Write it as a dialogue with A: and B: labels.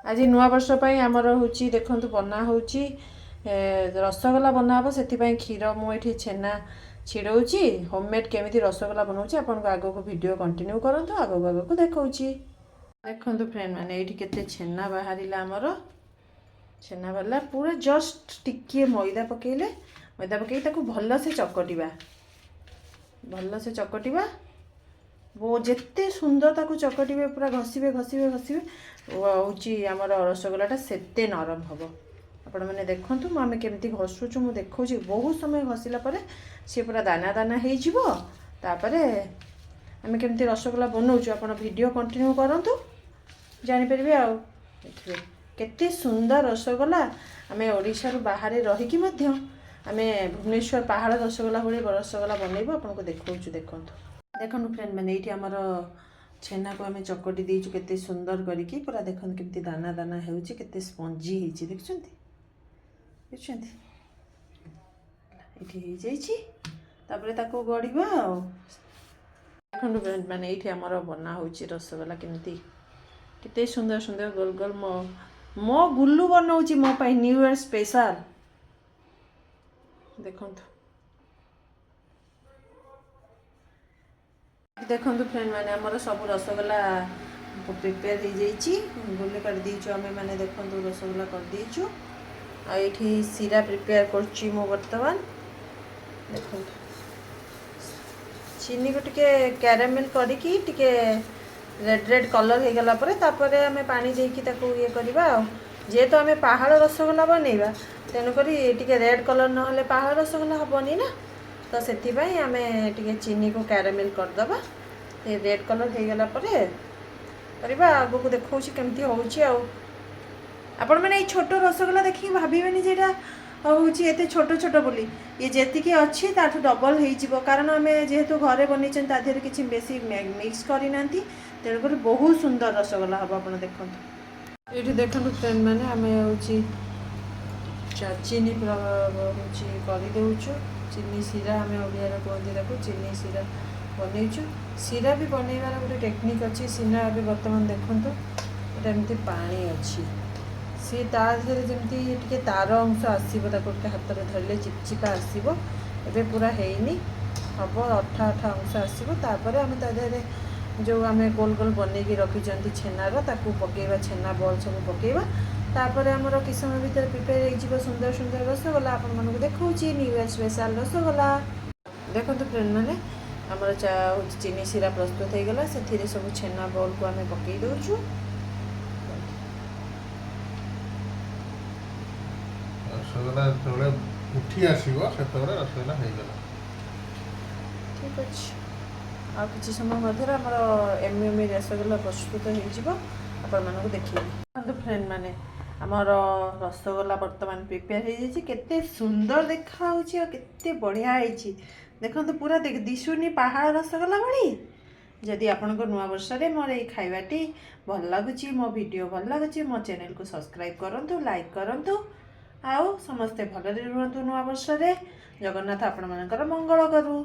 A: आज नुआ वर्ष आमर हूँ देखु बना हूँ रसगोला बना हे से क्षीर मुझे छेना छिड़ौची होममेड केमी रसगोला बनाऊँ आपको आग को वीडियो कंटिन्यू करूँ आग को देखा देखु फ्रेंड मैंने ये छेना बाहर आमर छेना बाला पूरा जस्ट टिके मैदा पकेले मैदा पकई भल से चकटा भल से चकटा वो जिते सुंदर ताको चकटे पूरा घसीबे घसीबे घसीबे हूँ आमर रसगोलाटा सेते नरम हम आपण मैंने देखूँ आम केमी घसुचु मुझे देखा बहुत समय घसला सी पूरा दाना दाना होपर आम केमी रसगोला बनाऊँ आप वीडियो कंटिन्यू करूँ जापर आ देखिए केते सुंदर रसगोला आम ओडिशा बाहर रहीकि आम भुवनेश्वर पहाड़ रसगोला भाई रसगोला बनइबू आपको देखा देखो देखो फ्रेंड मैंने ये आमर छेना को आम चकटी देचु केते सुंदर करके पूरा देखो केमती दाना दाना होते स्पंजी होती देखुं देखिए गढ़ा देखो फ्रेंड मैंने ये आमर बना हो रसगोला केमती केते सुंदर सुंदर गोल गोल मो गुल्लू बनाऊँ मो न्यू ईयर स्पेशल देखो देखो फ्रेंड मैंने आमर सब रसगोला प्रिपेयर हो जाइए गोली कर दीचु आम मैंने देखो रसगोला कर दीचु आईठी सीरा प्रिपेयर कर बर्तमान देखो चीनी को टिके कैरामेल करके टिके रेड रेड कलर हो गला तापर आम पानी देकी ये करवा जेहेतु आम पहाड़ रसगोला बनइबा तेणुक रेड कलर ना पहाड़ रसगोला हेनी ना तो से आम टे चीनी को कैरामेल करदे ये रेड कलर हो गला करवा आग को देखा केमती हो आपण मैंने छोट रसगोला देखिए भावेनि जेटा हूँ ये छोट छोट बोली ये जी अच्छी ताठू डबल हो कारण आम जेहेतु घरे बनी तादेह किसी बेसी मिक्स करना तेणुक बहुत सुंदर रसगोला हम आप देखो ये देखो फ्रेंड मैंने आम हूँ चीनी करदे चीनी सीरा आम ओडिया कहते चीनी सीरा बनईचु सीरा भी बनइबार गोटे टेक्निक अच्छी सीरा भी बर्तमान देखो गोटे एमती पानी अच्छी सी तादेह जमी तार अंश आसो हाथ में धरले चिपचिपा आसो ए पूरा हैनी हम अठा अठा अंश आसोपर आम तादेह जो आम गोल गोल बनईकी रखी छेनार ताकू पकेबा छेना बॉल सब पकेबा तापर आमर कि समय भितर प्रिपेयर हो सुंदर सुंदर रसगोला आपण मानक देखा न्यू ईयर स्पेशल रसगोला देखो फ्रेंड मैंने आमर चीनी सीरा प्रस्तुत हो गला से सब छेना बॉल को आम पकई दौचु
B: रसगोला जो उठी आसो से रसगोला हो गला
A: ठीक अच्छे आ कि समय मध्य आमर एमएमए रसगोला प्रस्तुत हो देखिए फ्रेंड मैंने आमर रसगोला बर्तमान प्रिपेयर हो जाए सुंदर देखा के बढ़िया होती देखो पूरा दिशुनी पहाड़ रसगोला भाई जदि आपण नुआ वर्ष मोर ये खाइबाटी भल लगुच मो वीडियो भल लगुच मो चैनल को सब्सक्राइब करूँ लाइक करूँ आओ समस्ते भलरे रुहतु नुआ वर्ष जगन्नाथ आपण मानकर मंगल करू।